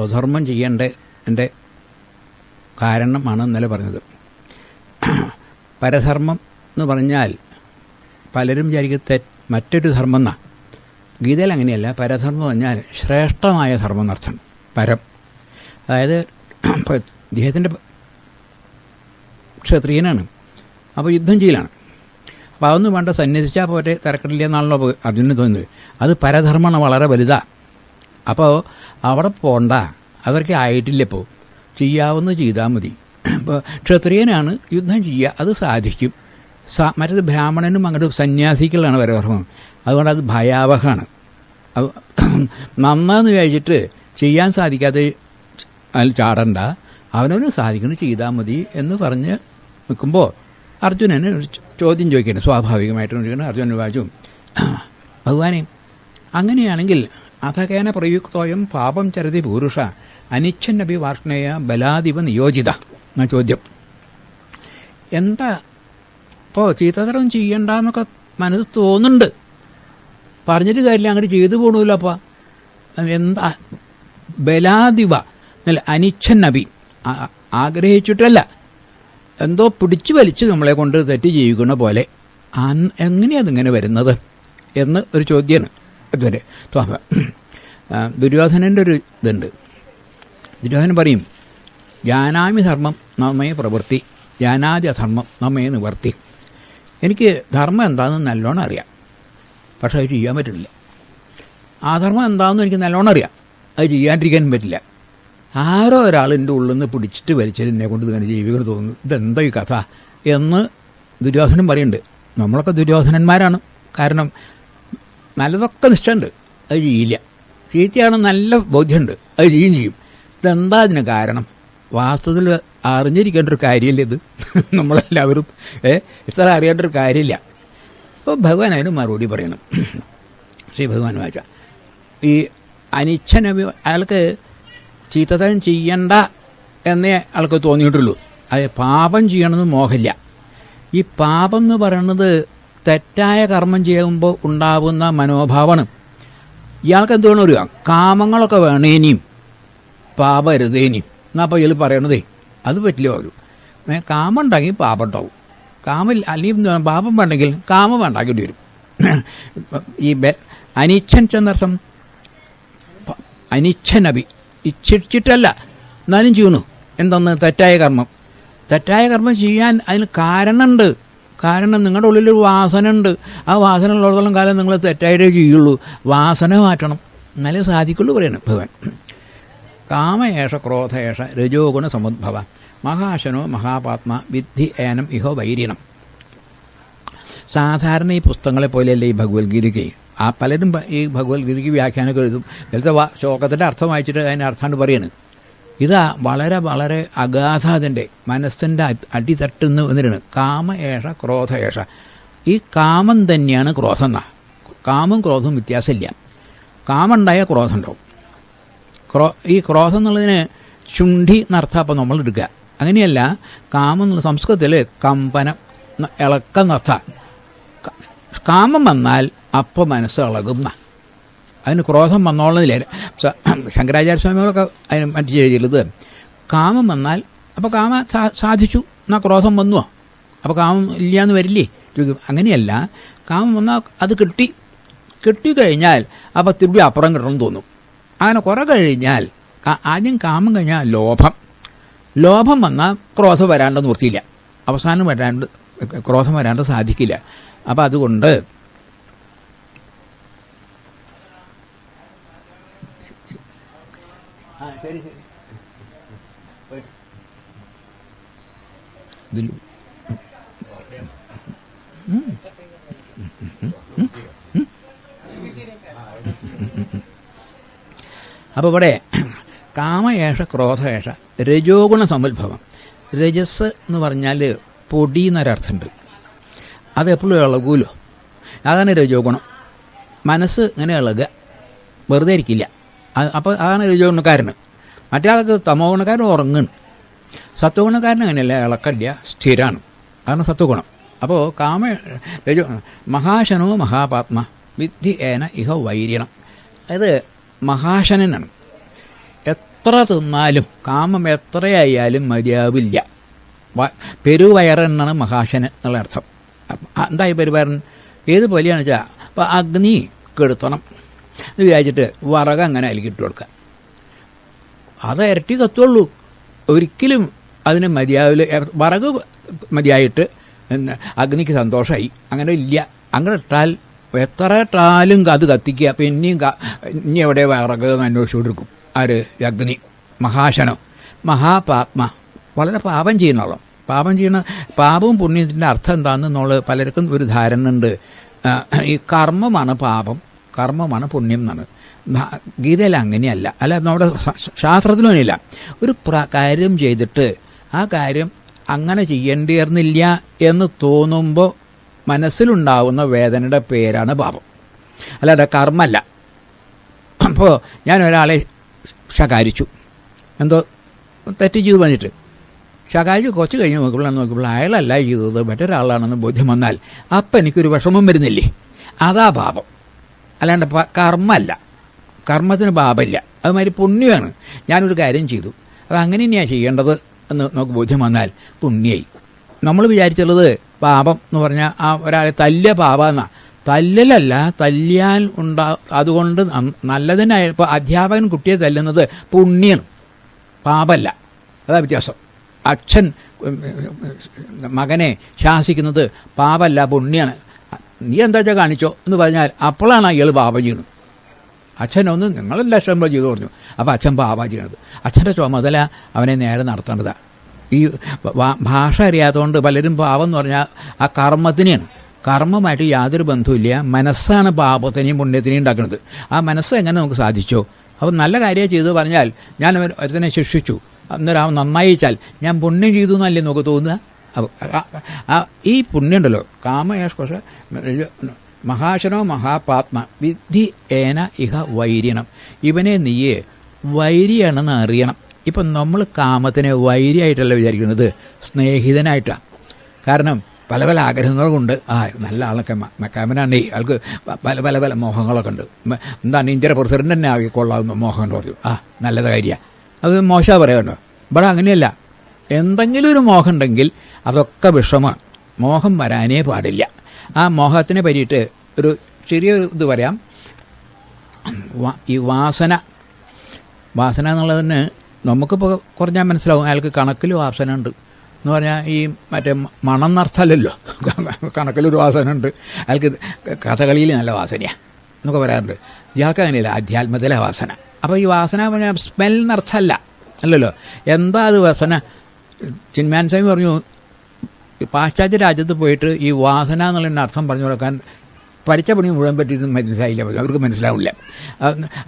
സ്വധർമ്മം ചെയ്യേണ്ട എൻ്റെ കാരണമാണ് ഇന്നലെ പറഞ്ഞത്. പരധർമ്മം എന്ന് പറഞ്ഞാൽ പലരും വിചാരിക്കത്തെ മറ്റൊരു ധർമ്മം എന്നാണ്. ഗീതയിൽ അങ്ങനെയല്ല. പരധർമ്മം പറഞ്ഞാൽ ശ്രേഷ്ഠമായ ധർമ്മം എന്നർത്ഥം. പരം, അതായത് ഇദ്ദേഹത്തിൻ്റെ ക്ഷത്രിയനാണ്, അപ്പോൾ യുദ്ധം ചെയ്യലാണ്. അപ്പോൾ അതൊന്നും വേണ്ട, സന്യസിച്ചാൽ പോരെ, തിരക്കില്ല എന്നാണല്ലോ അർജുനന് തോന്നുന്നത്. അത് പരധർമ്മമാണ്, വളരെ വലുതാണ്. അപ്പോൾ അവിടെ പോണ്ട, അതൊക്കെ ആയിട്ടില്ല. ഇപ്പോൾ ചെയ്യാവുന്ന ചെയ്താൽ മതി. ഇപ്പോൾ ക്ഷത്രിയനാണ്, യുദ്ധം ചെയ്യുക, അത് സാധിക്കും. മറ്റത് ബ്രാഹ്മണനും അങ്ങോട്ട് സന്യാസികളാണ് പരധർമ്മം. അതുകൊണ്ട് അത് ഭയാവഹമാണ്. അത് നന്നാന്ന് വിചാരിച്ചിട്ട് ചെയ്യാൻ സാധിക്കാതെ അതിൽ ചാടണ്ട, അവനവന് സാധിക്കുന്നത് ചെയ്താൽ മതി എന്ന് പറഞ്ഞ് നിൽക്കുമ്പോൾ അർജുനന് ഒരു ചോദ്യം ചോദിക്കണം. സ്വാഭാവികമായിട്ടും ചോദിക്കണം. അർജുനൻ വായിച്ചു, ഭഗവാനെ, അങ്ങനെയാണെങ്കിൽ അഥകേന പ്രയുക്തോയം പാപം ചരതി പൂരുഷ അനിച്ഛന്നപി വാർഷ്ണേയ ബലാദിവ നിയോജിത എന്ന ചോദ്യം. എന്താ ഇപ്പോൾ ചീത്തതരം ചെയ്യണ്ടെന്നൊക്കെ മനസ്സ് തോന്നുന്നുണ്ട്, പറഞ്ഞിട്ട് കാര്യമില്ല, അങ്ങോട്ട് ചെയ്തു പോകണമല്ലോ. അപ്പം എന്താ ബലാദിവ എന്നല്ല, അനിച്ഛന്നപി, ആഗ്രഹിച്ചിട്ടല്ല, എന്തോ പിടിച്ചു വലിച്ച് നമ്മളെ കൊണ്ട് തെറ്റ് ചെയ്യിക്കുന്ന പോലെ. എങ്ങനെയതിങ്ങനെ വരുന്നത് എന്ന് ഒരു ചോദ്യമാണ്. ഇതുവരെ ദുര്യോധനൻ്റെ ഒരു ഇതുണ്ട്. ദുര്യോധനൻ പറയും, ജാനാമി ധർമ്മം നമ്മേ പ്രവൃത്തി, ജാനാദി അധർമ്മം നമ്മേ നിവർത്തി. എനിക്ക് ധർമ്മം എന്താണെന്ന് നല്ലോണം അറിയാം, പക്ഷെ അത് ചെയ്യാൻ പറ്റില്ല. അധർമ്മം എന്താണെന്ന് എനിക്ക് നല്ലോണം അറിയാം, അത് ചെയ്യാണ്ടിരിക്കാനും പറ്റില്ല. ആരോ ഒരാളിൻ്റെ ഉള്ളിൽ നിന്ന് പിടിച്ചിട്ട് വലിച്ചിട്ട് എന്നെ കൊണ്ട് ഇങ്ങനെ ജീവികൾ തോന്നുന്നു, ഇതെന്താ ഈ കഥ എന്ന് ദുര്യോധനൻ പറയുന്നുണ്ട്. നമ്മളൊക്കെ ദുര്യോധനന്മാരാണ്. കാരണം നല്ലതൊക്കെ നിഷ്ഠയുണ്ട്, അത് ചെയ്യില്ല. ചീത്തയാണ് നല്ല ബോധ്യമുണ്ട്, അത് ചെയ്യും. ഇതെന്താ അതിന് കാരണം? വാസ്തവത്തിൽ അറിഞ്ഞിരിക്കേണ്ട ഒരു കാര്യമില്ല ഇത്. നമ്മളെല്ലാവരും ഇത്ര അറിയേണ്ട ഒരു കാര്യമില്ല. അപ്പോൾ ഭഗവാൻ അതിന് മറുപടി പറയണം. ശ്രീ ഭഗവാൻ വായിച്ച ഈ അനിച്ഛനഭി, അയാൾക്ക് ചീത്തതരം ചെയ്യണ്ട എന്നേ ആൾക്ക് തോന്നിയിട്ടുള്ളൂ. അത് പാപം ചെയ്യണമെന്ന് മോഹമില്ല. ഈ പാപം എന്ന് പറയുന്നത് തെറ്റായ കർമ്മം ചെയ്യുമ്പോൾ ഉണ്ടാകുന്ന മനോഭാവമാണ്. ഇയാൾക്ക് എന്തുവേണം അറിയാം, കാമങ്ങളൊക്കെ വേണേനിയും പാപരുതേനിയും എന്നാൽ അപ്പോൾ ഇയാൾ പറയണതേ അത് പറ്റില്ല. പറഞ്ഞു കാമം ഉണ്ടെങ്കിൽ പാപം ഉണ്ടാവും, കാമില്ല അല്ലെങ്കിൽ പാപം വേണ്ടെങ്കിൽ കാമം വേണ്ടാക്കേണ്ടി വരും. ഈ അനിച്ഛൻ ചെന്നർത്ഥം അനിച്ഛനഭി, ഇച്ഛിച്ചിട്ടല്ല എന്നാലും ചെയ്യണു. എന്തെന്ന്? തെറ്റായ കർമ്മം. തെറ്റായ കർമ്മം ചെയ്യാൻ അതിന് കാരണമുണ്ട്. കാരണം നിങ്ങളുടെ ഉള്ളിലൊരു വാസന ഉണ്ട്. ആ വാസന ഉള്ളിടത്തോളം കാലം നിങ്ങൾ തെറ്റായിട്ടേ ചെയ്യുള്ളൂ. വാസന മാറ്റണം, എന്നാലേ സാധിക്കുള്ളൂ പറയണം ഭഗവാൻ. കാമയേഷ ക്രോധയേഷ രജോഗുണ സമുദ്ഭവ മഹാശനോ മഹാപാത്മ വിദ്ധി ഏനം ഇഹോ വൈരിണം. സാധാരണ ഈ പുസ്തകങ്ങളെ പോലെയല്ലേ ഈ ഭഗവത്ഗീതയ്ക്ക്. പലരും ഈ ഭഗവത്ഗീതയ്ക്ക് വ്യാഖ്യാനമൊക്കെ എഴുതും. ഇതിലത്തെ ശ്ലോകത്തിൻ്റെ അർത്ഥം വായിച്ചിട്ട് അതിൻ്റെ അർത്ഥമാണ് പറയുന്നത്. ഇതാ വളരെ വളരെ അഗാധ, അതിൻ്റെ മനസ്സിൻ്റെ അടിത്തട്ടുന്ന് വന്നിരുന്നു. കാമയേഷ ക്രോധയേഷ, ഈ കാമം തന്നെയാണ് ക്രോധം എന്നാ. കാമം ക്രോധവും വ്യത്യാസമില്ല. കാമം ഉണ്ടായാൽ ക്രോധം ഉണ്ടാവും. ഈ ക്രോധം എന്നുള്ളതിന് ശുണ്ഠി എന്നർത്ഥം അപ്പം നമ്മൾ എടുക്കുക. അങ്ങനെയല്ല, കാമം എന്നുള്ള സംസ്കൃതത്തിൽ കമ്പനം, ഇളക്കം എന്നർത്ഥം. കാമം വന്നാൽ അപ്പം മനസ്സ് ഇളകുന്ന, അതിന് ക്രോധം വന്നോളുന്നില്ല. ശങ്കരാചാര്യസ്വാമികളൊക്കെ അതിന് മറ്റു ചെയ്തിട്ടുള്ളത് കാമം വന്നാൽ അപ്പോൾ കാമം സാധിച്ചു എന്നാൽ ക്രോധം വന്നുവോ, അപ്പോൾ കാമം ഇല്ലയെന്ന് വരില്ലേ ചോദിക്കും. അങ്ങനെയല്ല, കാമം വന്നാൽ അത് കിട്ടിക്കഴിഞ്ഞാൽ അപ്പോൾ തിരുമ്പി അപ്പുറം കിട്ടണമെന്ന് തോന്നും. അങ്ങനെ കുറേ കഴിഞ്ഞാൽ ആദ്യം കാമം കഴിഞ്ഞാൽ ലോഭം വന്നാൽ ക്രോധം വരാണ്ട് നിർത്തിയില്ല, അവസാനം ക്രോധം വരാണ്ട് സാധിക്കില്ല. അപ്പം അതുകൊണ്ട് അപ്പോൾ ഇവിടെ കാമയേഷ ക്രോധയേഷ രജോഗുണ സമുദ്ഭവം. രജസ് എന്ന് പറഞ്ഞാൽ പൊടി എന്നൊരർത്ഥമുണ്ട്. അതെപ്പോഴും ഇളകൂലോ, അതാണ് രജോഗുണം. മനസ്സ് ഇങ്ങനെ ഇളകുക, വെറുതെ ഇരിക്കില്ല. അപ്പോൾ അതാണ് രജോഗുണക്കാരന്. മറ്റേ ആൾക്ക് തമോ ഗുണക്കാരൻ ഉറങ്ങുന്നു. സത്വഗുണക്കാരൻ അങ്ങനെയല്ല, ഇളക്കല്ല, സ്ഥിരമാണ്. അതാണ് സത്വഗുണം. അപ്പോൾ രജോ മഹാശനോ മഹാപാത്മ വിദ്ധി ഏന ഇഹ വൈരിണം. അതായത് മഹാശനനാണ്. എത്ര തിന്നാലും കാമം എത്രയായാലും മതിയാവില്ല. പെരുവയറെന്നാണ് മഹാശന് എന്നുള്ള അർത്ഥം. എന്തായി പെരുവയറൻ? ഏതുപോലെയാണെന്ന് വെച്ചാൽ അപ്പോൾ അഗ്നി കെടുത്തണം എന്ന് വിചാരിച്ചിട്ട് വിറക് അങ്ങനെ അലിക്കിട്ട് കൊടുക്കുക. അത് ഇരട്ടി കത്തുള്ളൂ, ഒരിക്കലും അതിന് മതിയാവില്ല. വിറക് മതിയായിട്ട് അഗ്നിക്ക് സന്തോഷമായി. അങ്ങനെ ഇല്ല, അങ്ങനെ ഇട്ടാൽ എത്ര ഇട്ടാലും അത് കത്തിക്കുക. അപ്പം ഇനി എവിടെ വിറക് എന്ന് അന്വേഷിച്ചു കൊടുക്കും. ആര്? അഗ്നി. മഹാശനോ മഹാപാത്മ, വളരെ പാപം ചെയ്യുന്നോളൂ. പാപവും പുണ്യത്തിൻ്റെ അർത്ഥം എന്താണെന്നുള്ള പലർക്കും ഒരു ധാരണ ഉണ്ട്. ഈ കർമ്മമാണ് പാപം, കർമ്മമാണ് പുണ്യം എന്നാണ്. ഗീതയിൽ അങ്ങനെയല്ല, അല്ല നമ്മുടെ ശാസ്ത്രത്തിലും അങ്ങനെയില്ല. ഒരു കാര്യം ചെയ്തിട്ട് ആ കാര്യം അങ്ങനെ ചെയ്യേണ്ടിയിരുന്നില്ല എന്ന് തോന്നുമ്പോൾ മനസ്സിലുണ്ടാവുന്ന വേദനയുടെ പേരാണ് പാപം, അല്ലാതെ കർമ്മമല്ല. അപ്പോൾ ഞാൻ ഒരാളെ ശകാരിച്ചു, എന്തോ തെറ്റ് ചെയ്തു പറഞ്ഞിട്ട് ശകാരിച്ച് കുറച്ച് കഴിഞ്ഞ് നോക്കുമ്പോൾ അയാളല്ല ചെയ്തത്, മറ്റൊരാളാണെന്ന് ബോധ്യം വന്നാൽ അപ്പം എനിക്കൊരു വിഷമം വരുന്നില്ലേ? അതാ പാപം, അല്ലാണ്ട് കർമ്മമല്ല. കർമ്മത്തിന് പാപമില്ല, അതുമാതിരി പുണ്യമാണ്. ഞാനൊരു കാര്യം ചെയ്തു, അത് അങ്ങനെ തന്നെയാണ് ചെയ്യേണ്ടത് എന്ന് നമുക്ക് ബോധ്യം വന്നാൽ പുണ്യായി. നമ്മൾ വിചാരിച്ചുള്ളത് പാപം എന്ന് പറഞ്ഞാൽ ആ ഒരാളെ തല്ലിയ പാപമെന്നാണ്. തല്ലലല്ല, തല്ലിയാൽ അതുകൊണ്ട് നല്ലതിനായ. ഇപ്പോൾ അധ്യാപകൻ കുട്ടിയെ തല്ലുന്നത് പുണ്യാണ്, പാപമല്ല. അതാ വ്യത്യാസം. അച്ഛൻ മകനെ ശാസിക്കുന്നത് പാപമല്ല, പുണ്യാണ്. നീ എന്താ വെച്ചാൽ കാണിച്ചോ എന്ന് പറഞ്ഞാൽ അപ്പോഴാണ് അയാൾ പാപം ചെയ്യണം. അച്ഛനൊന്ന് നിങ്ങളെല്ലാം ഇഷ്ടം ചെയ്തു പറഞ്ഞു, അപ്പോൾ അച്ഛൻ പാപം ചെയ്യണത്. അച്ഛൻ്റെ ചുമതല അവനെ നേരെ നടത്തേണ്ടതാണ്. ഈ ഭാഷ അറിയാത്തതുകൊണ്ട് പലരും പാപം എന്ന് പറഞ്ഞാൽ ആ കർമ്മത്തിനെയാണ്. കർമ്മമായിട്ട് യാതൊരു ബന്ധവുമില്ല. മനസ്സാണ് പാപത്തിനെയും പുണ്യത്തിനെയും ഉണ്ടാക്കുന്നത്. ആ മനസ്സ് എങ്ങനെ നമുക്ക് സാധിച്ചോ? അപ്പോൾ നല്ല കാര്യം ചെയ്തു പറഞ്ഞാൽ ഞാൻ ഒരുത്തനെ ശിക്ഷിച്ചു, അന്നേരം അവൻ നന്നായി വെച്ചാൽ ഞാൻ പുണ്യം ചെയ്തു എന്നല്ലേ നമുക്ക് തോന്നുക. ഈ പുണ്യം ഉണ്ടല്ലോ, കാമയേഷ്കോശ മഹാശനോ മഹാപാത്മ വിദ്ധി ഏന ഇഹ വൈര്യണം. ഇവനെ നീയെ വൈരിയാണെന്ന് അറിയണം. ഇപ്പം നമ്മൾ കാമത്തിനെ വൈരിയായിട്ടല്ല വിചാരിക്കുന്നത്, സ്നേഹിതനായിട്ടാണ്. കാരണം പല പല ആഗ്രഹങ്ങളുണ്ട്. നല്ല ആളൊക്കെ മെക്കാമനാണ്, ആൾക്ക് പല പല പല മോഹങ്ങളൊക്കെ ഉണ്ട്. എന്താണ് ഇന്ത്യയുടെ പ്രസിഡന്റ് തന്നെ ആക്കിക്കൊള്ളാവുന്ന മോഹം എന്ന് പറഞ്ഞു. നല്ലത് കാര്യമാണ്, അത് മോശമാണ് പറയണ്ടോ. ഇവിടെ അങ്ങനെയല്ല. എന്തെങ്കിലും ഒരു മോഹം ഉണ്ടെങ്കിൽ അതൊക്കെ വിഷമാണ്. മോഹം വരാനേ പാടില്ല. ആ മോഹത്തിനെ പറ്റിയിട്ട് ഒരു ചെറിയ ഇത് പറയാം. ഈ വാസന എന്നുള്ളതിന് നമുക്കിപ്പോൾ കുറഞ്ഞാൽ മനസ്സിലാവും. അയാൾക്ക് കണക്കിൽ വാസന ഉണ്ട് എന്ന് പറഞ്ഞാൽ ഈ മറ്റേ മണം നർത്തല്ലല്ലോ, കണക്കിലൊരു വാസന ഉണ്ട്. അയാൾക്ക് കഥകളിയിൽ നല്ല വാസനയാണ് എന്നൊക്കെ പറയാറുണ്ട്. ഇയാൾക്ക് അങ്ങനെയല്ല, അധ്യാത്മത്തിലെ വാസന. അപ്പോൾ ഈ വാസന പറഞ്ഞാൽ സ്മെൽ നർത്തല്ല അല്ലല്ലോ. എന്താ അത് വാസന? ചിന്മയാൻ സ്വാമി പറഞ്ഞു, പാശ്ചാത്യ രാജ്യത്ത് പോയിട്ട് ഈ വാസന എന്നുള്ളതിൻ്റെ അർത്ഥം പറഞ്ഞു കൊടുക്കാൻ പഠിച്ച പണി മുഴുവൻ പറ്റിയിട്ട് മനസ്സിലായില്ല, അവർക്ക് മനസ്സിലാവില്ല.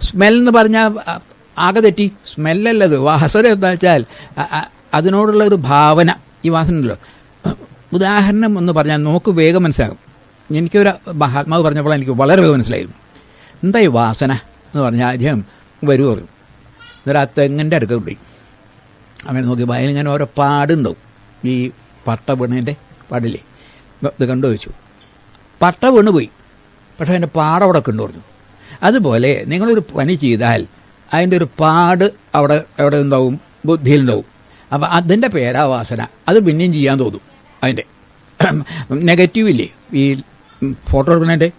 സ്മെൽ എന്ന് പറഞ്ഞാൽ ആകെ തെറ്റി. സ്മെല്ലല്ലത്. വാസന എന്താ വെച്ചാൽ അതിനോടുള്ള ഒരു ഭാവന. ഈ വാസന ഉണ്ടല്ലോ. ഉദാഹരണം എന്ന് പറഞ്ഞാൽ നമുക്ക് വേഗം മനസ്സിലാകും. എനിക്കൊരു മഹാത്മാവ് പറഞ്ഞപ്പോൾ എനിക്ക് വളരെ വേഗം മനസ്സിലായിരുന്നു. എന്താ ഈ വാസന എന്ന് പറഞ്ഞാൽ ആദ്യം വരൂ പറഞ്ഞു. എന്നിട്ട് ആ തെങ്ങിൻ്റെ അടുക്ക കൂടി അങ്ങനെ നോക്കി അതിലിങ്ങനെ ഓരോ പാടുണ്ടാവും. ഈ പട്ട വീണതിൻ്റെ പാടില്ലേ, ഇത് കണ്ടു വെച്ചു. പട്ട വീണ് പോയി, പക്ഷേ അതിൻ്റെ പാടവിടെ കണ്ടു പറഞ്ഞു. അതുപോലെ നിങ്ങളൊരു പണി ചെയ്താൽ അതിൻ്റെ ഒരു പാട് അവിടെ ഉണ്ടാവും, ബുദ്ധിയിലുണ്ടാവും. അപ്പം അതിൻ്റെ പേരാ വാസന. അത് പിന്നെയും ചെയ്യാൻ തോന്നും. അതിൻ്റെ നെഗറ്റീവില്ലേ, ഈ ഫോട്ടോ എടുക്കുന്നതിൻ്റെ,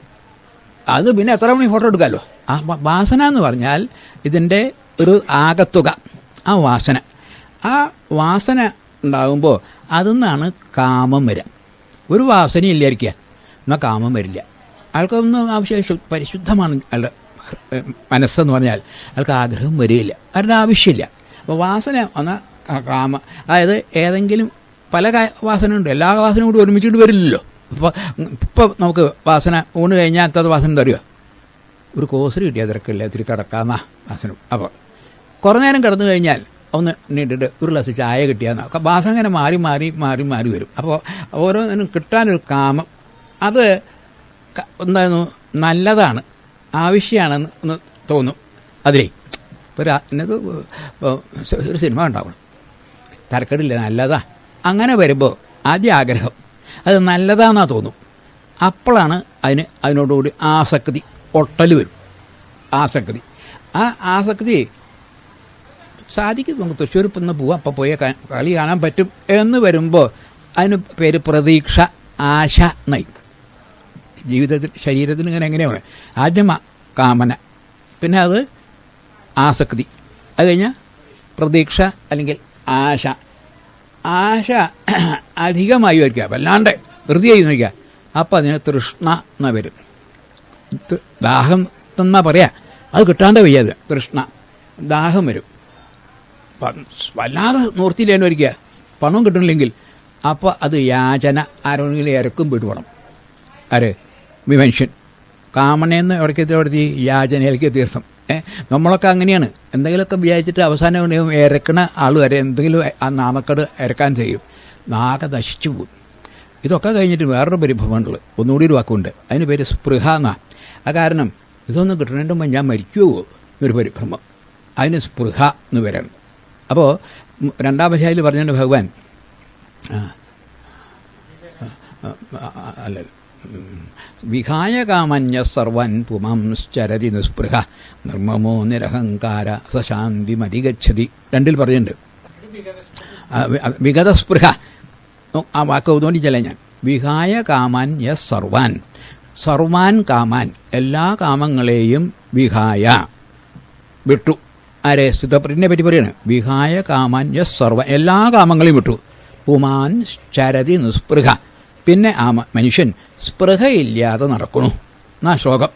അത് പിന്നെ എത്ര മണി ഫോട്ടോ എടുക്കാമല്ലോ. ആ വാസന എന്ന് പറഞ്ഞാൽ ഇതിൻ്റെ ഒരു ആകത്തുക. ആ വാസന ഉണ്ടാകുമ്പോൾ അതിൽ നിന്നാണ് കാമം വരിക. ഒരു വാസനയില്ലായിരിക്കുക എന്നാൽ കാമം വരില്ല. ആൾക്കൊന്നും ആവശ്യം പരിശുദ്ധമാണ് അയാളുടെ മനസ്സെന്ന് പറഞ്ഞാൽ അയാൾക്ക് ആഗ്രഹം വരികയില്ല, അവരുടെ ആവശ്യമില്ല. അപ്പോൾ വാസന എന്നാൽ കാമ, അതായത് ഏതെങ്കിലും പല വാസന ഉണ്ട്, എല്ലാ വാസനയും കൂടി ഒരുമിച്ചിട്ട് വരില്ലല്ലോ. ഇപ്പോൾ നമുക്ക് വാസന ഊണ് കഴിഞ്ഞാൽ അത്തത് വാസന എന്താ അറിയുക? ഒരു കോസരി കിട്ടിയാൽ തിരക്കില്ല, ഇത്തിരി കിടക്കാമെന്നാ വാസന. അപ്പോൾ കുറേ നേരം കിടന്നു കഴിഞ്ഞാൽ ഒന്ന് നീട്ടിട്ട് ഒരു ഗ്ലാസ് ചായ കിട്ടിയാൽ വാസന ഇങ്ങനെ മാറി വരും. അപ്പോൾ ഓരോന്നിനും കിട്ടാനൊരു കാമം, അത് എന്തായിരുന്നു, നല്ലതാണ്, ആവശ്യമാണെന്ന് തോന്നും. അതിലേ ഇപ്പോൾ ഒരു സിനിമ ഉണ്ടാവണം, തരക്കേടില്ല, നല്ലതാ. അങ്ങനെ വരുമ്പോൾ ആദ്യ ആഗ്രഹം അത് നല്ലതാണെന്നാ തോന്നും. അപ്പോഴാണ് അതിനോടുകൂടി ആസക്തി, ഒട്ടൽ വരും. ആ ആസക്തി സാധിക്കും, നമുക്ക് തൃശ്ശൂർ ഇപ്പം ഒന്ന് പോവാം, അപ്പം പോയ കളി കാണാൻ പറ്റും എന്ന് വരുമ്പോൾ അതിന് പേര് പ്രതീക്ഷ, ആശ എന്നായി. ജീവിതത്തിൽ ശരീരത്തിന് ഇങ്ങനെ എങ്ങനെയാണ്? ആദ്യം കാമന, പിന്നെ അത് ആസക്തി, അത് കഴിഞ്ഞാൽ പ്രതീക്ഷ അല്ലെങ്കിൽ ആശ. ആശ അധികമായി വയ്ക്കുക, വല്ലാണ്ട് വൃത്തി ചെയ്ത് വയ്ക്കുക, അപ്പം അതിന് തൃഷ്ണ എന്ന വരും. ദാഹം എന്നാ പറയാ, അത് കിട്ടാണ്ട് വയ്യാത് തൃഷ്ണ, ദാഹം വരും. വല്ലാതെ നിവൃത്തിയില്ലേന്ന് വരിക, പണം കിട്ടണില്ലെങ്കിൽ അപ്പോൾ അത് യാചന, ആരോടെങ്കിലും ഇരക്കും പോയിട്ട് വേണം. ആര്? മനുഷ്യൻ കാമണയെന്ന് ഇടയ്ക്കെത്തി യാചനയിലേക്ക് തീർച്ചം. നമ്മളൊക്കെ അങ്ങനെയാണ്, എന്തെങ്കിലുമൊക്കെ വിചാരിച്ചിട്ട് അവസാനം ഇരക്കണ ആൾ വരെ എന്തെങ്കിലും ആ നാമക്കട് ഇരക്കാൻ ചെയ്യും, നാകെ നശിച്ചു പോകും. ഇതൊക്കെ കഴിഞ്ഞിട്ട് വേറൊരു പരിഭവമുണ്ട്, ഒന്നുകൂടി ഒരു വാക്കുണ്ട്, അതിന് പേര് സ്പൃഹ എന്നാണ്. ആ കാരണം ഇതൊന്നും കിട്ടണേൻ്റെ മുമ്പ് ഞാൻ മരിക്കുമോ എന്നൊരു പരിഭ്രമം, അതിന് സ്പൃഹ എന്ന് വരാണ്. അപ്പോൾ രണ്ടാം അധ്യായത്തിൽ പറഞ്ഞിട്ടുണ്ട് ഭഗവാൻ, അല്ല, വിഹായ കാമന്യ സർവൻ പുമാംശ്ചരതി നിസ്പൃഹ നിർമ്മമോ നിരഹങ്കാര സശാന്തി മതിഗച്ഛതി. രണ്ടിൽ പറഞ്ഞിട്ടുണ്ട് വിഗതസ്പൃഹ. ആ വാക്ക് ഒന്നുകൊണ്ടിച്ചല്ല ഞാൻ. വിഹായ കാമാന്യ സർവാൻ, സർവാൻ കാമാൻ, എല്ലാ കാമങ്ങളെയും വിഹായ വിട്ടു. ആരെ? സ്ഥിതപ്രജ്ഞനെ പറ്റി പറയാണ്. വിഹായ കാമാന്യ സർവൻ, എല്ലാ കാമങ്ങളെയും വിട്ടു. പുമാൻ ചരതി നിസ്പൃഹ, പിന്നെ ആ മനുഷ്യൻ സ്പൃഹയില്ലാതെ നടക്കണു എന്നാ ശ്ലോകം.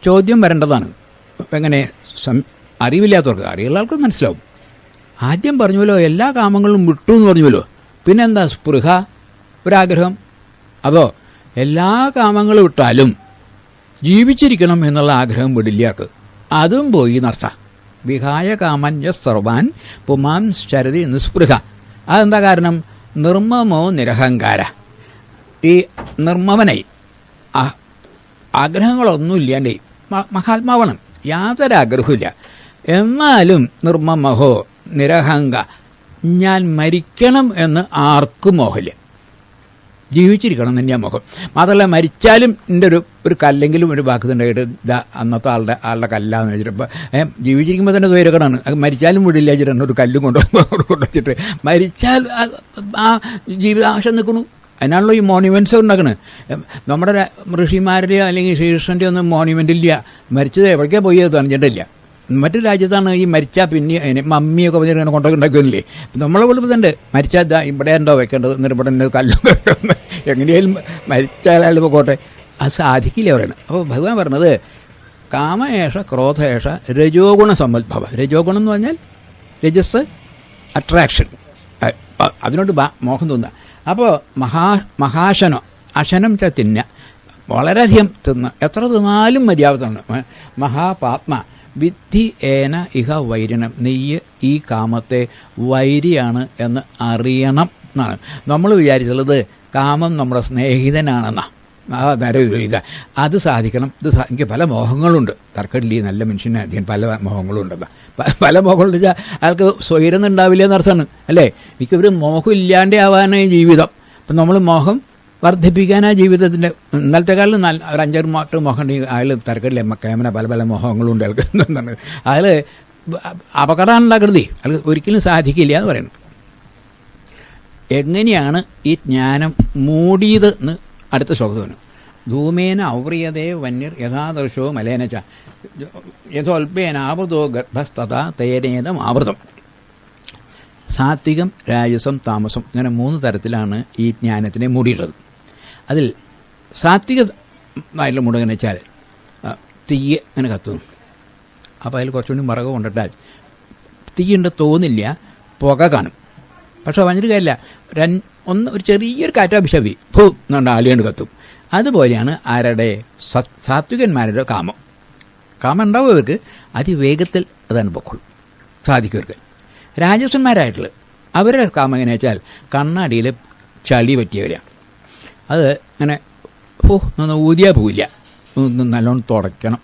ചോദ്യം വരേണ്ടതാണ്, എങ്ങനെ? അറിവില്ലാത്തവർക്ക്, അറിയുള്ള ആൾക്ക് മനസ്സിലാവും. ആദ്യം പറഞ്ഞുവല്ലോ എല്ലാ കാമങ്ങളും വിട്ടു എന്ന് പറഞ്ഞുവല്ലോ, പിന്നെന്താ സ്പൃഹ? ഒരാഗ്രഹം. അതോ എല്ലാ കാമങ്ങളും വിട്ടാലും ജീവിച്ചിരിക്കണം എന്നുള്ള ആഗ്രഹം വിടില്ലാക്ക്, അതും പോയി നടത്താം. വിഹായ കാമന്യ സർവാൻ പുമാൻ ശരതി നിസ്പൃഹ. അതെന്താ കാരണം? നിർമ്മമോ നിരഹങ്കാര. ഈ നിർമ്മമനായി ആഗ്രഹങ്ങളൊന്നും ഇല്ലാണ്ടേ മഹാത്മാവണം, യാതൊരാഗ്രഹമില്ല. എന്നാലും നിർമ്മമഹോ നിരഹങ്ക, ഞാൻ മരിക്കണം എന്ന് ആർക്കും മോഹമില്ല, ജീവിച്ചിരിക്കണം എന്ന് തന്നെയാണ് മോഹം. മാത്രമല്ല മരിച്ചാലും എൻ്റെ ഒരു കല്ലെങ്കിലും ഒരു വാക്കുന്നുണ്ടായിട്ട് ഇതാ അന്നത്തെ ആളുടെ കല്ലാന്ന് വെച്ചിട്ട് ജീവിച്ചിരിക്കുമ്പോൾ തന്നെ ദ്വൈരകടാണ്, അത് മരിച്ചാലും വിടില്ല വെച്ചിട്ട് ഒരു കല്ലും കൊണ്ടുവച്ചിട്ട് മരിച്ചാൽ ആ ജീവിതാശം നിൽക്കണു. അതിനാണല്ലോ ഈ മോണ്യുമെൻറ്റ്സ് ഉണ്ടാക്കണത്. നമ്മുടെ ഋഷിമാരുടെയോ അല്ലെങ്കിൽ ശ്രീകൃഷ്ണൻ്റെ ഒന്നും മോണ്യുമെൻ്റ് ഇല്ല. മരിച്ചത് എവിടേക്കാ പോയി തണിഞ്ഞിട്ടില്ല. മറ്റു രാജ്യത്താണ് ഈ മരിച്ചാൽ പിന്നെ മമ്മിയൊക്കെ പറഞ്ഞിട്ട് കൊണ്ടൊക്കെ ഉണ്ടാക്കുന്നില്ലേ. നമ്മളെ വിളിപ്പുന്നുണ്ട്, മരിച്ചാൽ ഇവിടെ ഉണ്ടോ വെക്കേണ്ടത്, എന്നിട്ട് ഇവിടെ ഉണ്ട് കല്ലും കേട്ടോന്ന്, എങ്ങനെയാലും മരിച്ചാൽ പോട്ടെ. അത് സാധിക്കില്ല പറയണം. അപ്പോൾ ഭഗവാൻ പറഞ്ഞത് കാമയേഷ ക്രോധയേഷ രജോഗുണ സമ്പദ്ഭവ. രജോഗുണം എന്ന് പറഞ്ഞാൽ രജസ്, അട്രാക്ഷൻ, അതിനോട് മോഹം തോന്നുക. അപ്പോൾ മഹാശനം, അശനം ച തിന്ന, വളരെയധികം തിന്ന്, എത്ര തിന്നാലും മതിയാവത്താണ്. മഹാപാത്മ വിദ്ധി ഏന ഇഹ വൈരിണം, നെയ്യ് ഈ കാമത്തെ വൈരിയാണ് എന്ന് അറിയണം എന്നാണ്. നമ്മൾ വിചാരിച്ചുള്ളത് കാമം നമ്മുടെ സ്നേഹിതനാണെന്നാ. ഇല്ല, അത് സാധിക്കണം. എനിക്ക് പല മോഹങ്ങളുണ്ട്, തർക്കമില്ല, നല്ല മനുഷ്യനായിരിക്കും, പല മോഹങ്ങളുണ്ടെന്നാ. പല മോഹങ്ങളുണ്ട് വെച്ചാൽ അയാൾക്ക് സ്വൈരം ഉണ്ടാവില്ല എന്നർത്ഥമാണ് അല്ലേ. എനിക്കൊരു മോഹം ഇല്ലാണ്ടേ ആവാനാണ് ജീവിതം. അപ്പം നമ്മൾ മോഹം വർദ്ധിപ്പിക്കാനാ ജീവിതത്തിൻ്റെ. ഇന്നലത്തെക്കാളും ഒരു 5-6 മോഹം ഉണ്ടെങ്കിൽ അയാൾ തരക്കടില്ല, കേമന പല പല മോഹങ്ങളുണ്ട് അയാൾക്ക് എന്താണ്. അയാൾ അപകടം ഉണ്ടാക്കരുതേ, അയാൾ ഒരിക്കലും സാധിക്കില്ല എന്ന് പറയുന്നത്. എങ്ങനെയാണ് ഈ ജ്ഞാനം മൂടിയത് എന്ന് അടുത്ത ശ്ലോകത്തിന്. ധൂമേന ഔവ്രിയതേ വന്യർ യഥാദർശോ മലേനച്ച യഥോൽപേനാവൃതോ ഗർഭസ്തഥാ തേനേതം ആവൃതം. സാത്വികം, രാജസം, താമസം, ഇങ്ങനെ 3 തരത്തിലാണ് ഈ ജ്ഞാനത്തിനെ മൂടിയിട്ടത്. അതിൽ സാത്വികമായിട്ടുള്ള മൂടെങ്ങനെ വെച്ചാൽ തീയ് അങ്ങനെ കത്തും. അപ്പോൾ അതിൽ കുറച്ചുകൂടി മറക കൊണ്ടിട്ടാൽ തീയുണ്ട് തോന്നില്ല, പുക കാണും. പക്ഷെ പറഞ്ഞിട്ട് കാര്യമില്ല, ഒരു ചെറിയൊരു കാറ്റാഭിഷേകി ഭൂ എന്നുകൊണ്ട് ആളികൊണ്ട് കത്തും. അതുപോലെയാണ് ആരുടെ? സാത്വികന്മാരുടെ കാമം. കാമം ഉണ്ടാവും അവർക്ക്, അതിവേഗത്തിൽ അതാണ് പൊക്കോളും സാധിക്കുവർക്ക്. രാജസന്മാരായിട്ടുള്ള അവരുടെ കാമം എങ്ങനെ വെച്ചാൽ കണ്ണാടിയിൽ ചളി പറ്റിയവരാണ്. അത് അങ്ങനെ ഊതിയാൽ പോവില്ല, നല്ലോണം തുടയ്ക്കണം,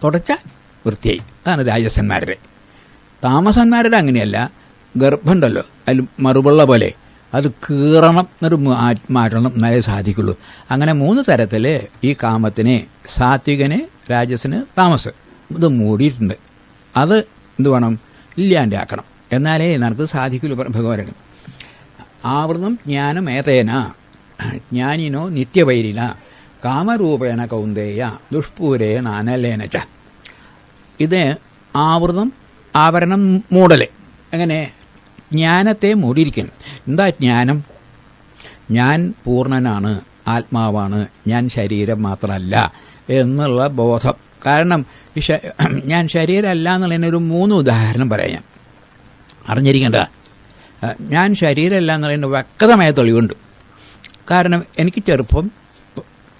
തുടച്ചാൽ വൃത്തിയായി. അതാണ് രാജസന്മാരുടെ. താമസന്മാരുടെ അങ്ങനെയല്ല, ഗർഭമുണ്ടല്ലോ അതിൽ മറുപുള്ള പോലെ അത് കീറണം എന്നൊരു മാറ്റണം എന്നാലേ സാധിക്കുള്ളൂ. അങ്ങനെ 3 തരത്തിൽ ഈ കാമത്തിനെ സാത്വികന്, രാജസിന്, താമസ് ഇത് മൂടിയിട്ടുണ്ട്. അത് എന്ത് വേണം? ഇല്ലാണ്ടാക്കണം. എന്നാലേ നിനക്ക് സാധിക്കുള്ളൂ ഭഗവാനാണ്. ആവൃതം ജ്ഞാനമേതേന ജ്ഞാനിനോ നിത്യവൈരിന കാമരൂപേണ കൗന്ദേയ ദുഷ്പൂരേണ അനലേന ച. ഇത് ആവൃതം, ആവരണം, മൂടൽ. എങ്ങനെ? ജ്ഞാനത്തെ മൂടിയിരിക്കണം. എന്താ ജ്ഞാനം? ഞാൻ പൂർണ്ണനാണ്, ആത്മാവാണ്, ഞാൻ ശരീരം മാത്രമല്ല എന്നുള്ള ബോധം. കാരണം ഞാൻ ശരീരമല്ല എന്നുള്ളതിനൊരു 3 ഉദാഹരണം പറയാം. ഞാൻ അറിഞ്ഞിരിക്കേണ്ടതാണ്. ഞാൻ ശരീരമല്ല എന്നുള്ളതിന് വ്യക്തമായ തെളിവുണ്ട്. കാരണം എനിക്ക് ചെറുപ്പം,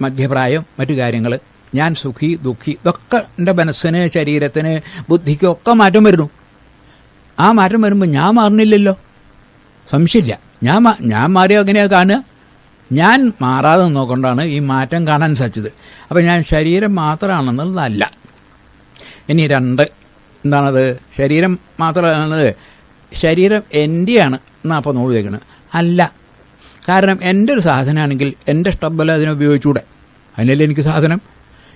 മധ്യപ്രായം, മറ്റു കാര്യങ്ങൾ, ഞാൻ സുഖി ദുഃഖി, ഇതൊക്കെ എൻ്റെ മനസ്സിന്, ശരീരത്തിന്, ബുദ്ധിക്കൊക്കെ മാറ്റം വരുന്നു. ആ മാറ്റം വരുമ്പോൾ ഞാൻ മാറുന്നില്ലല്ലോ, സംശയമില്ല. ഞാൻ മാറിയോ എങ്ങനെയാണ് കാണുക? ഞാൻ മാറാതെ നോക്കൊണ്ടാണ് ഈ മാറ്റം കാണാൻ സാധിച്ചത്. അപ്പോൾ ഞാൻ ശരീരം മാത്രമാണെന്നുള്ളതല്ല. ഇനി 2, എന്താണത്? ശരീരം മാത്രമാണെന്നത് ശരീരം എൻ്റെയാണ് എന്നാണ് അപ്പോൾ നോട് കേൾക്കുന്നത്. അല്ല. കാരണം എൻ്റെ ഒരു സാധനമാണെങ്കിൽ എൻ്റെ ഇഷ്ടംപോലെ അതിനെ ഉപയോഗിച്ചൂടെ? അതിനല്ലേ എനിക്ക് സാധനം.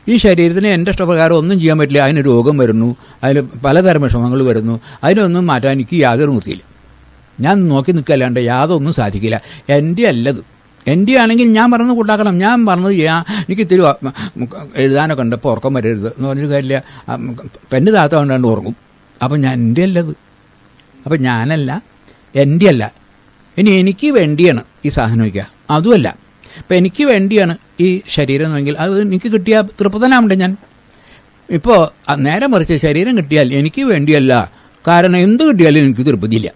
ഈ ശരീരത്തിന് എൻ്റെ ഇഷ്ടപ്രകാരം ഒന്നും ചെയ്യാൻ പറ്റില്ല. അതിന് രോഗം വരുന്നു, അതിന് പലതരം വിഷമങ്ങൾ വരുന്നു. അതിനൊന്നും മാറ്റാൻ എനിക്ക് യാതൊരു നിർത്തിയില്ല. ഞാൻ നോക്കി നിൽക്കല്ലാണ്ട് യാതൊന്നും സാധിക്കില്ല. എൻ്റെ അല്ലത്. എൻ്റെ ആണെങ്കിൽ ഞാൻ പറഞ്ഞത് കൂട്ടാക്കണം. ഞാൻ പറഞ്ഞത് എനിക്ക് ഇത്തിരി എഴുതാനൊക്കെ ഉണ്ട്, ഇപ്പോൾ ഉറക്കം വരരുത് എന്ന് പറഞ്ഞൊരു കാര്യമില്ല. പെണ്ണ് താത്ത കൊണ്ടാണ്ട് ഉറങ്ങും. അപ്പം ഞാൻ എൻ്റെ അല്ലത്. അപ്പം ഞാനല്ല, എൻ്റെ അല്ല. ഇനി എനിക്ക് വേണ്ടിയാണ് ഈ സാധനം വയ്ക്കുക, അതുമല്ല. അപ്പം എനിക്ക് വേണ്ടിയാണ് ഈ ശരീരം എന്നെങ്കിൽ അത് എനിക്ക് കിട്ടിയ തൃപ്തനാമുണ്ട് ഞാൻ. ഇപ്പോൾ നേരെ മറിച്ച് ശരീരം കിട്ടിയാൽ എനിക്ക് വേണ്ടിയല്ല. കാരണം എന്ത് കിട്ടിയാലും എനിക്ക് തൃപ്തിയില്ല,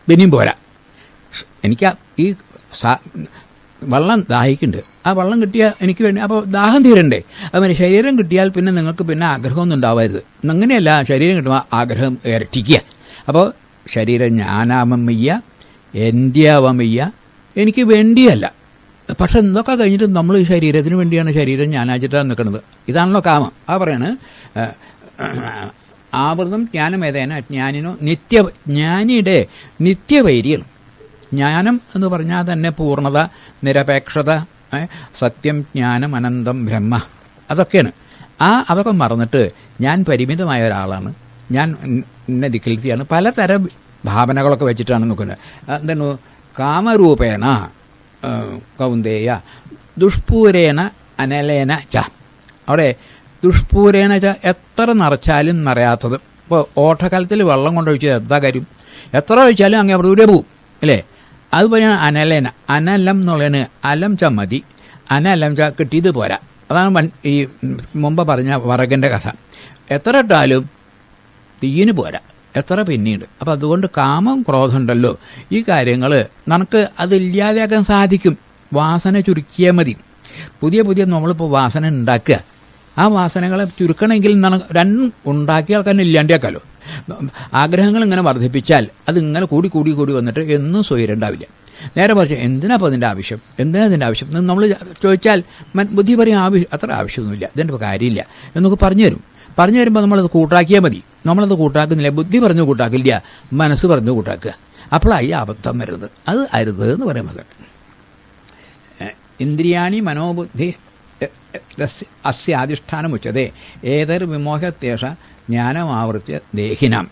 പിന്നെയും പോരാ. എനിക്ക് ഈ വെള്ളം ദാഹിക്കുന്നുണ്ട്, ആ വെള്ളം കിട്ടിയാൽ എനിക്ക് വേണ്ടി, അപ്പോൾ ദാഹം തീരണ്ടേ? അതുപോലെ ശരീരം കിട്ടിയാൽ പിന്നെ നിങ്ങൾക്ക് പിന്നെ ആഗ്രഹമൊന്നും ഉണ്ടാവരുത്. അങ്ങനെയല്ല, ശരീരം കിട്ടുമ്പോൾ ആഗ്രഹം ഇരട്ടിക്കുക. അപ്പോൾ ശരീരം ഞാനാവാൻ വയ്യ, എൻ്റെ ആവാൻ വയ്യ, എനിക്ക് വേണ്ടിയല്ല. പക്ഷെ എന്തൊക്കെ കഴിഞ്ഞിട്ട് നമ്മൾ ഈ ശരീരത്തിന് വേണ്ടിയാണ് ശരീരം ഞാനാച്ചിട്ടാണ് നിൽക്കുന്നത്. ഇതാണല്ലോ കാമം. ആ പറയാണ് ആവൃതം ജ്ഞാനമേതേന ജ്ഞാനിനോ ജ്ഞാനിയുടെ നിത്യവൈരിയാണ്. ജ്ഞാനം എന്ന് പറഞ്ഞാൽ തന്നെ പൂർണ്ണത, നിരപേക്ഷത, സത്യം, ജ്ഞാനം, അനന്തം, ബ്രഹ്മ, അതൊക്കെയാണ്. അതൊക്കെ മറന്നിട്ട് ഞാൻ പരിമിതമായ ഒരാളാണ്, ഞാൻ ഇന്ന ദിക്കിലെത്തിയാണ്, പലതരം ഭാവനകളൊക്കെ വെച്ചിട്ടാണ് നോക്കുന്നത്. എന്താണ്? കാമരൂപേണ കൗന്ദേയ ദുഷ്പൂരേണ അനലേന ച. അവിടെ ദുഷ്പൂരേണ ച എത്ര നിറച്ചാലും നിറയാത്തത്. ഇപ്പോൾ ഓട്ടക്കാലത്തിൽ വെള്ളം കൊണ്ടൊഴിച്ചാൽ എന്താ കാര്യം? എത്ര ഒഴിച്ചാലും അങ്ങ് അവിടെ പോവും അല്ലേ? അതുപോലെ അനലേന, അനലം എന്നുള്ളതിന് അലം ച മതി, അനലം ച കിട്ടിയത് പോരാ. അതാണ് ഈ മുമ്പ് പറഞ്ഞ വറകിൻ്റെ കഥ. എത്ര ഇട്ടാലും തീയിന് പോരാ, എത്ര പിന്നീട്. അപ്പം അതുകൊണ്ട് കാമം, ക്രോധം ഉണ്ടല്ലോ, ഈ കാര്യങ്ങൾ നമുക്ക് അതില്ലാതെയാക്കാൻ സാധിക്കും. വാസന ചുരുക്കിയാൽ മതി. പുതിയ നമ്മളിപ്പോൾ വാസന ഉണ്ടാക്കുക. ആ വാസനകളെ ചുരുക്കണമെങ്കിൽ രണ്ടും ഉണ്ടാക്കിയ ആൾക്കാരെ ഇല്ലാണ്ടാക്കാമല്ലോ. ആഗ്രഹങ്ങൾ ഇങ്ങനെ വർദ്ധിപ്പിച്ചാൽ അതിങ്ങനെ കൂടി വന്നിട്ട് എന്നും സ്വൈരണ്ടാവില്ല. നേരെ മറിച്ച് എന്തിനാ അപ്പോൾ അതിൻ്റെ ആവശ്യം, ഇതിൻ്റെ ആവശ്യം നമ്മൾ ചോദിച്ചാൽ ബുദ്ധി പറയും അത്ര ആവശ്യമൊന്നുമില്ല, ഇതിൻ്റെ ഇപ്പോൾ കാര്യമില്ല എന്നൊക്കെ പറഞ്ഞു തരുമ്പോൾ നമ്മളത് കൂട്ടാക്കിയാൽ മതി. നമ്മളത് കൂട്ടാക്കുന്നില്ല, ബുദ്ധി പറഞ്ഞു കൂട്ടാക്കില്ല, മനസ്സ് പറഞ്ഞു കൂട്ടാക്കുക. അപ്പോഴായി അബദ്ധം വരുന്നത്. അത് അരുത് എന്ന് പറയുമ്പോൾ ഇന്ദ്രിയാണി മനോബുദ്ധി അസ്യാധിഷ്ഠാനമുച്ചതേ ഏതർ വിമോഹത്തേഷ ജ്ഞാനമാവർത്തിയ ദേഹിനാം.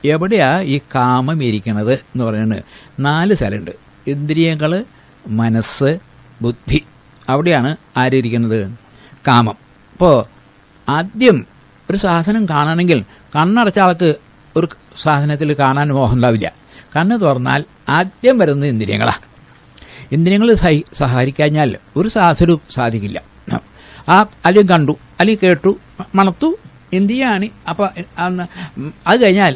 എവിടെയാ ഈ കാമം ഇരിക്കുന്നത് എന്ന് പറയുന്നത്? 4 സ്ഥലമുണ്ട്. ഇന്ദ്രിയങ്ങൾ, മനസ്സ്, ബുദ്ധി. അവിടെയാണ് ആരിയിരിക്കുന്നത്? കാമം. ഇപ്പോൾ ആദ്യം ഒരു സാധനം കാണണമെങ്കിൽ കണ്ണടച്ച ആൾക്ക് ഒരു സാധനത്തിൽ കാണാൻ മോഹം ഉണ്ടാവില്ല. കണ്ണ് തുറന്നാൽ ആദ്യം വരുന്നത് ഇന്ദ്രിയങ്ങളാണ്. ഇന്ദ്രിയങ്ങൾ സഹായിക്കഴിഞ്ഞാൽ ഒരു സാധനവും സാധിക്കില്ല. ആദ്യം കണ്ടു, അല്ലെങ്കിൽ കേട്ടു, മണത്തു, ഇന്ദ്രിയാണ്. അപ്പോൾ അത് കഴിഞ്ഞാൽ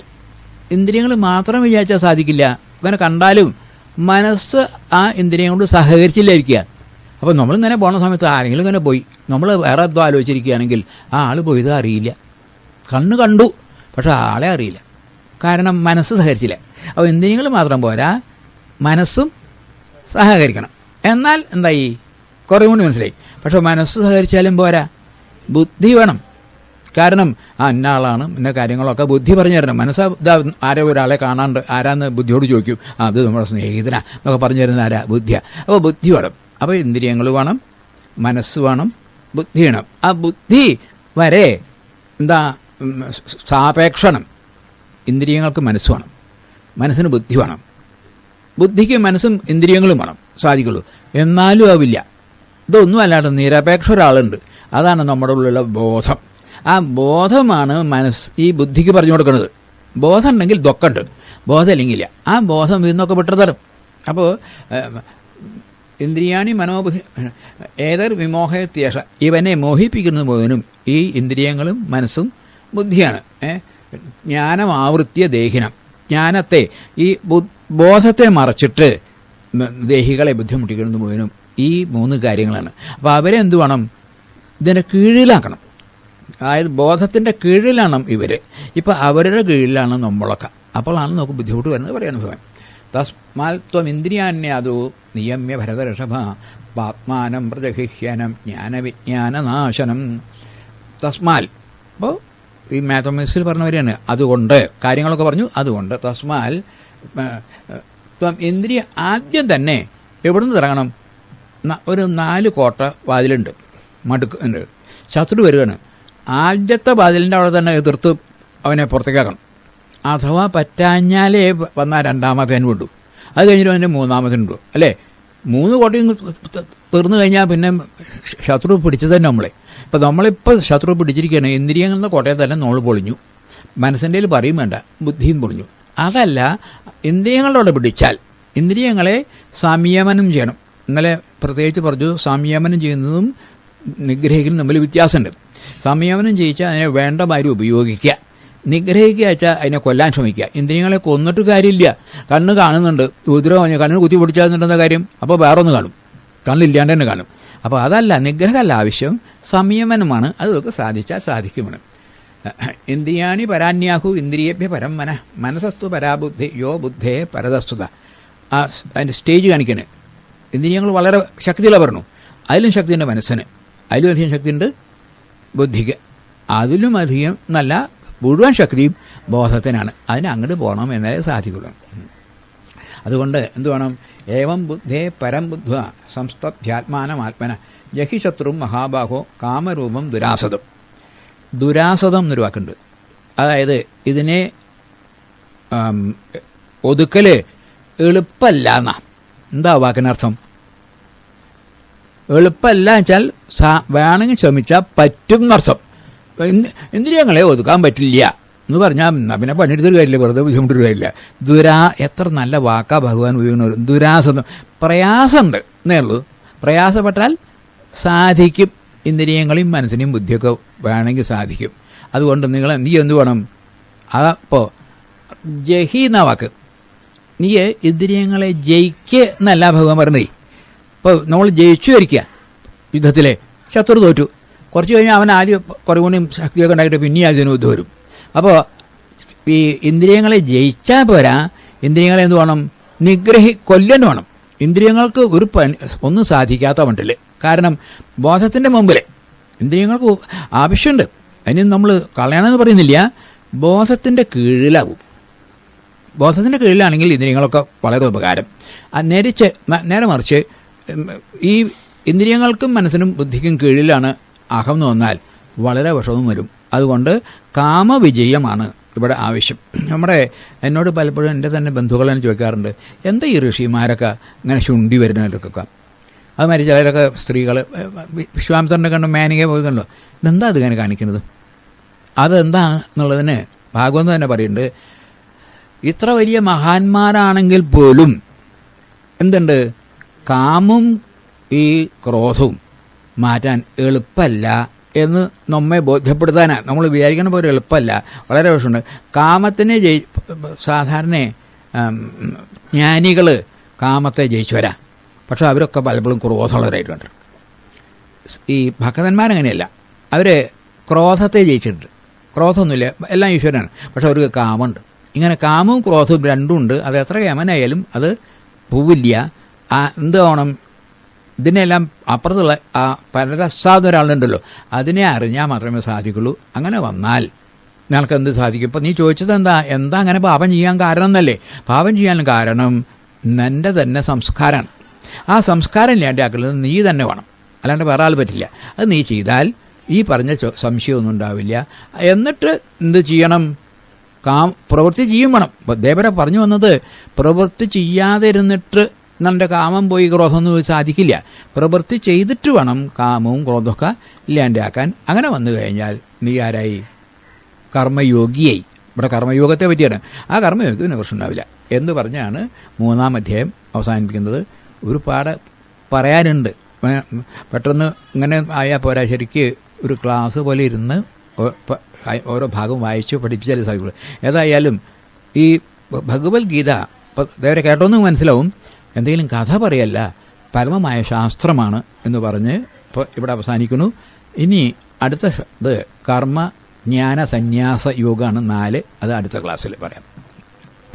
ഇന്ദ്രിയങ്ങൾ മാത്രം വിചാരിച്ചാൽ സാധിക്കില്ല. ഇങ്ങനെ കണ്ടാലും മനസ്സ് ആ ഇന്ദ്രിയം കൊണ്ട് സഹകരിച്ചില്ലായിരിക്കുക. അപ്പോൾ നമ്മളിങ്ങനെ പോണ സമയത്ത് ആരെങ്കിലും ഇങ്ങനെ പോയി, നമ്മൾ വേറെ എന്തോ ആലോചിച്ചിരിക്കുകയാണെങ്കിൽ ആ ആൾ പോയത് അറിയില്ല. കണ്ണ് കണ്ടു, പക്ഷെ ആളെ അറിയില്ല. കാരണം മനസ്സ് സഹകരിച്ചില്ല. അപ്പോൾ ഇന്ദ്രിയങ്ങൾ മാത്രം പോരാ, മനസ്സും സഹകരിക്കണം. എന്നാൽ എന്തായി? കുറേ കൂടി മനസ്സിലായി. പക്ഷെ മനസ്സ് സഹകരിച്ചാലും പോരാ, ബുദ്ധി വേണം. കാരണം ഇന്ന ആളാണ്, ഇന്ന കാര്യങ്ങളൊക്കെ ബുദ്ധി പറഞ്ഞു തരണം. ആരോ ഒരാളെ കാണാണ്ട് ആരാന്ന് ബുദ്ധിയോട് ചോദിക്കും, അത് നമ്മുടെ സ്നേഹിതനാ എന്നൊക്കെ പറഞ്ഞു തരുന്ന ആരാ? ബുദ്ധിയാ. അപ്പോൾ ബുദ്ധി വേണം. അപ്പോൾ ഇന്ദ്രിയങ്ങൾ വേണം, മനസ്സ് വേണം, ബുദ്ധി വേണം. ആ ബുദ്ധി വരെ എന്താ സാപേക്ഷണം. ഇന്ദ്രിയങ്ങൾക്ക് മനസ്സ് വേണം, മനസ്സിന് ബുദ്ധി വേണം, ബുദ്ധിക്ക് മനസ്സും ഇന്ദ്രിയങ്ങളും വേണം, സാധിക്കുള്ളൂ. എന്നാലും ആവില്ല. ഇതൊന്നും അല്ലാണ്ട് നിരപേക്ഷ ഒരാളുണ്ട്, അതാണ് നമ്മുടെ ഉള്ളിലുള്ള ബോധം. ആ ബോധമാണ് ഈ ബുദ്ധിക്ക് പറഞ്ഞു കൊടുക്കുന്നത്. ബോധം ഉണ്ടെങ്കിൽ ഇതൊക്കെ ഉണ്ട്, ബോധം ഇല്ലെങ്കില്ല. ആ ബോധം ഇന്നൊക്കെ വിട്ടുതരും. അപ്പോൾ ഇന്ദ്രിയാണി മനോബുദ്ധി ഏതൊരു വിമോഹത്യേഷ, ഇവനെ മോഹിപ്പിക്കുന്നത് മുഴുവനും ഈ ഇന്ദ്രിയങ്ങളും മനസ്സും ബുദ്ധിയാണ്. ജ്ഞാനം ആവൃത്തിയ ദേഹിനം, ജ്ഞാനത്തെ ഈ ബോധത്തെ മറച്ചിട്ട് ദേഹികളെ ബുദ്ധിമുട്ടിക്കുന്നത് മുഴുവനും ഈ 3 കാര്യങ്ങളാണ്. അപ്പോൾ അവരെ എന്ത് വേണം? ഇതിൻ്റെ കീഴിലാക്കണം. അതായത് ബോധത്തിൻ്റെ കീഴിലാണ് ഇവർ. ഇപ്പം അവരുടെ കീഴിലാണ് നമ്മളൊക്കെ. അപ്പോഴാണ് നമുക്ക് ബുദ്ധിമുട്ട് വരുന്നത് പറയാൻ ഭവൻ. തസ്മാൽ ത്വം ഇന്ദ്രിയാണ്യാദോ നിയമ്യ ഭരതഋഷഭ പാത്മാനം പ്രജഹിഹ്യനം ജ്ഞാനവിജ്ഞാനനാശനം. തസ്മാൽ, അപ്പോൾ ഈ മാത്തമാറ്റിക്സിൽ പറഞ്ഞവരെയാണ്. അതുകൊണ്ട് കാര്യങ്ങളൊക്കെ പറഞ്ഞു. അതുകൊണ്ട് തസ്മാൽ ത്വം ഇന്ദ്രിയ, ആദ്യം തന്നെ എവിടുന്ന് തുടങ്ങണം? ഒരു 4 കോട്ട വാതിലുണ്ട്, മടുക്ക് ഉണ്ട്. ശത്രു വരികയാണ്. ആദ്യത്തെ വാതിലിൻ്റെ അവിടെ തന്നെ എതിർത്ത് അവനെ പുറത്തേക്കാക്കണം. അഥവാ പറ്റാഞ്ഞാലേ വന്നാൽ 2ാമത്തേന് വിട്ടു, അത് കഴിഞ്ഞിട്ട് അവൻ്റെ 3ാമത്തിനുണ്ടു. അല്ലേ? 3 കോട്ടയും തീർന്നു കഴിഞ്ഞാൽ പിന്നെ ശത്രു പിടിച്ചത് തന്നെ നമ്മളെ. ഇപ്പം നമ്മളിപ്പോൾ ശത്രു പിടിച്ചിരിക്കുകയാണ്. ഇന്ദ്രിയങ്ങളുടെ കോട്ടയെ തന്നെ നമ്മൾ പൊളിഞ്ഞു. മനസ്സിൻ്റെ പറയും വേണ്ട, ബുദ്ധിയും പൊളിഞ്ഞു. അതല്ല, ഇന്ദ്രിയങ്ങളോട് പിടിച്ചാൽ ഇന്ദ്രിയങ്ങളെ സംയമനം ചെയ്യണം. ഇന്നലെ പ്രത്യേകിച്ച് പറഞ്ഞു, സംയമനം ചെയ്യുന്നതും നിഗ്രഹിക്കുന്നതും തമ്മിൽ വ്യത്യാസമുണ്ട്. സംയമനം ചെയ്യിച്ചാൽ അതിനെ വേണ്ട മാതിരി ഉപയോഗിക്കുക. നിഗ്രഹിക്കുക വെച്ചാൽ അതിനെ കൊല്ലാൻ ശ്രമിക്കുക. ഇന്ദ്രിയങ്ങളെ കൊന്നിട്ട് കാര്യമില്ല. കണ്ണ് കാണുന്നുണ്ട്, ഉപദ്രവം, കണ്ണിന് കുത്തി പിടിച്ചാൽ കാര്യം? അപ്പോൾ വേറൊന്ന് കാണും, കണ്ണില്ലാണ്ട് തന്നെ കാണും. അപ്പോൾ അതല്ല, നിഗ്രഹമല്ല ആവശ്യം, സംയമനമാണ്. അതൊക്കെ സാധിച്ചാൽ സാധിക്കുമാണ്. ഇന്ദ്രിയാണി പരാന്യാഹു ഇന്ദ്രിയേഭ്യ പരം മനസ്സസ്തു പരാബുദ്ധി യോ ബുദ്ധേ പരതസ്തുത. അതിൻ്റെ സ്റ്റേജ് കാണിക്കണേ. ഇന്ദ്രിയങ്ങൾ വളരെ ശക്തിയുള്ള പറഞ്ഞു. അതിലും ശക്തിയുണ്ട് മനസ്സിന്, അതിലും അധികം ശക്തിയുണ്ട് ബുദ്ധിക്ക്, അതിലും അധികം നല്ല മുഴുവൻ ശക്തിയും ബോധത്തിനാണ്. അതിന് അങ്ങോട്ട് പോകണം എന്നാലേ സാധിക്കുള്ളൂ. അതുകൊണ്ട് എന്ത് വേണം? ഏവം ബുദ്ധേ പരം ബുദ്ധ സംസ്തഭ്യാത്മാനമാത്മന ജഹി ശത്രും മഹാബാഹോ കാമരൂപം ദുരാസതം. ദുരാസതം എന്നൊരു വാക്കുണ്ട്. അതായത് ഇതിനെ ഒതുക്കൽ എളുപ്പമല്ല എന്നാ. എന്താ വാക്കിനർത്ഥം? എളുപ്പമല്ല വെച്ചാൽ വേണമെങ്കിൽ ശ്രമിച്ചാൽ പറ്റും എന്നർത്ഥം. ഇന്ദ്രിയങ്ങളെ ഒതുക്കാൻ പറ്റില്ല എന്ന് പറഞ്ഞാൽ പിന്നെ പണിയെടുത്തൊരു കാര്യമില്ല, വെറുതെ ബുദ്ധിമുട്ടൊരു കാര്യമില്ല. എത്ര നല്ല വാക്കാ ഭഗവാൻ ഉപയോഗിക്കുന്ന. ദുരാസതം, പ്രയാസമുണ്ട് എന്നേ ഉള്ളൂ. പ്രയാസപ്പെട്ടാൽ സാധിക്കും. ഇന്ദ്രിയങ്ങളെയും മനസ്സിനെയും ബുദ്ധിയൊക്കെ വേണമെങ്കിൽ സാധിക്കും. അതുകൊണ്ട് നിങ്ങൾ എന്ത് വേണം? അപ്പോൾ ജഹി എന്ന വാക്ക്, നീ ഇന്ദ്രിയങ്ങളെ ജയിക്കുക എന്നല്ല ഭഗവാൻ പറഞ്ഞേ. ഇപ്പോൾ നമ്മൾ ജയിച്ചു വരിക്കുക യുദ്ധത്തിലെ, ശത്രു തോറ്റു, കുറച്ച് കഴിഞ്ഞാൽ അവൻ ആദ്യം കുറേ കൂടി ശക്തിയൊക്കെ ഉണ്ടായിട്ട് പിന്നെ അതിന് യുദ്ധം വരും. അപ്പോൾ ഈ ഇന്ദ്രിയങ്ങളെ ജയിച്ചാൽ പോരാ, ഇന്ദ്രിയങ്ങളെ എന്ത് വേണം? കൊല്ലന് വേണം. ഇന്ദ്രിയങ്ങൾക്ക് ഒന്നും സാധിക്കാത്ത മട്ടിൽ. കാരണം ബോധത്തിൻ്റെ മുമ്പിൽ ഇന്ദ്രിയങ്ങൾക്ക് ആവശ്യമുണ്ട്. അതിന് നമ്മൾ കളയണമെന്ന് പറയുന്നില്ല, ബോധത്തിൻ്റെ കീഴിലാകും. ബോധത്തിൻ്റെ കീഴിലാണെങ്കിൽ ഇന്ദ്രിയങ്ങളൊക്കെ വളരെ ഉപകാരം. നേരെ മറിച്ച് ഈ ഇന്ദ്രിയങ്ങൾക്കും മനസ്സിനും ബുദ്ധിക്കും കീഴിലാണ് അഹം എന്ന് വന്നാൽ വളരെ വിഷമം വരും. അതുകൊണ്ട് കാമവിജയമാണ് ഇവിടെ ആവശ്യം. എന്നോട് പലപ്പോഴും എൻ്റെ തന്നെ ബന്ധുക്കൾ തന്നെ ചോദിക്കാറുണ്ട്, എന്താ ഈ ഋഷിമാരൊക്കെ ഇങ്ങനെ ശുണ്ടി വരുന്നവരൊക്കെ? അതുമാതിരി ചിലരൊക്കെ സ്ത്രീകൾ വിശ്വാമിത്രൻ്റെ കണ്ട് മേനകയെ പോയി കണ്ടോ, ഇതെന്താ അതിങ്ങനെ കാണിക്കുന്നത്? അതെന്താ എന്നുള്ളതിന് ഭാഗവതം തന്നെ പറയുന്നുണ്ട്, ഇത്ര വലിയ മഹാന്മാരാണെങ്കിൽ പോലും എന്തുണ്ട്? കാമും ഈ ക്രോധവും മാറ്റാൻ എളുപ്പമല്ല എന്ന് നമ്മെ ബോധ്യപ്പെടുത്താനാണ്. നമ്മൾ വിചാരിക്കുന്ന പോലെ എളുപ്പമല്ല, വളരെ വിഷമുണ്ട്. കാമത്തിനെ സാധാരണ ജ്ഞാനികൾ കാമത്തെ ജയിച്ചു വരാം, പക്ഷെ അവരൊക്കെ പലപ്പോഴും ക്രോധമുള്ളവരായിട്ടുണ്ട്. ഈ ഭക്തന്മാരങ്ങനെയല്ല, അവർ ക്രോധത്തെ ജയിച്ചിട്ടുണ്ട്. ക്രോധമൊന്നുമില്ല, എല്ലാം ഈശ്വരനാണ്, പക്ഷെ അവർക്ക് കാമുണ്ട്. ഇങ്ങനെ കാമവും ക്രോധവും രണ്ടും ഉണ്ട്. അത് എത്ര കേമനായാലും അത് പോവില്ല. എന്ത് വേണം? ഇതിനെല്ലാം അപ്പുറത്തുള്ള ആ പരതസ്സാദ് ഒരാളുണ്ടല്ലോ, അതിനെ അറിഞ്ഞാൽ മാത്രമേ സാധിക്കുള്ളൂ. അങ്ങനെ വന്നാൽ നിനക്ക് എന്ത് സാധിക്കും? ഇപ്പം നീ ചോദിച്ചത് എന്താ അങ്ങനെ പാപം ചെയ്യാൻ കാരണം എന്നല്ലേ? പാപം ചെയ്യാൻ കാരണം നിൻ്റെ തന്നെ സംസ്കാരമാണ്. ആ സംസ്കാരം ഇല്ലാണ്ടാക്കുന്നത് നീ തന്നെ വേണം, അല്ലാണ്ട് വേറെ ആൾ പറ്റില്ല. അത് നീ ചെയ്താൽ ഈ പറഞ്ഞ സംശയമൊന്നും ഉണ്ടാവില്ല. എന്നിട്ട് എന്ത് ചെയ്യണം? പ്രവൃത്തി ചെയ്യും വേണം. ദേവര പറഞ്ഞു വന്നത് പ്രവൃത്തി ചെയ്യാതെ ഇരുന്നിട്ട് നമ്മുടെ കാമം പോയി ക്രോധമൊന്നും സാധിക്കില്ല. പ്രവൃത്തി ചെയ്തിട്ട് വേണം കാമവും ക്രോധമൊക്കെ ഇല്ലാണ്ടാക്കാൻ. അങ്ങനെ വന്നു കഴിഞ്ഞാൽ നീ ആരായി? കർമ്മയോഗിയായി. ഇവിടെ കർമ്മയോഗത്തെ പറ്റിയാണ്. ആ കർമ്മയോഗത്തിന് പ്രശ്നം ഉണ്ടാവില്ല എന്ന് പറഞ്ഞാണ് 3-ാം അധ്യായം അവസാനിപ്പിക്കുന്നത്. ഒരുപാട് പറയാനുണ്ട്. പെട്ടെന്ന് ഇങ്ങനെ ആയാൽ പോരാ. ശരിക്ക് ഒരു ക്ലാസ് പോലെ ഇരുന്ന് ഓരോ ഭാഗം വായിച്ച് പഠിപ്പിച്ചാലേ സാധിക്കുള്ളൂ. ഏതായാലും ഈ ഭഗവത്ഗീത ദേവരെ കേട്ടോന്ന് മനസ്സിലാവും. എന്തെങ്കിലും കഥ പറയല്ല, പരമമായ ശാസ്ത്രമാണ് എന്ന് പറഞ്ഞ് ഇപ്പോൾ ഇവിടെ അവസാനിക്കുന്നു. ഇനി അടുത്ത കർമ്മ ജ്ഞാന സന്യാസ യോഗമാണ് 4. അത് അടുത്ത ക്ലാസ്സിൽ പറയാം.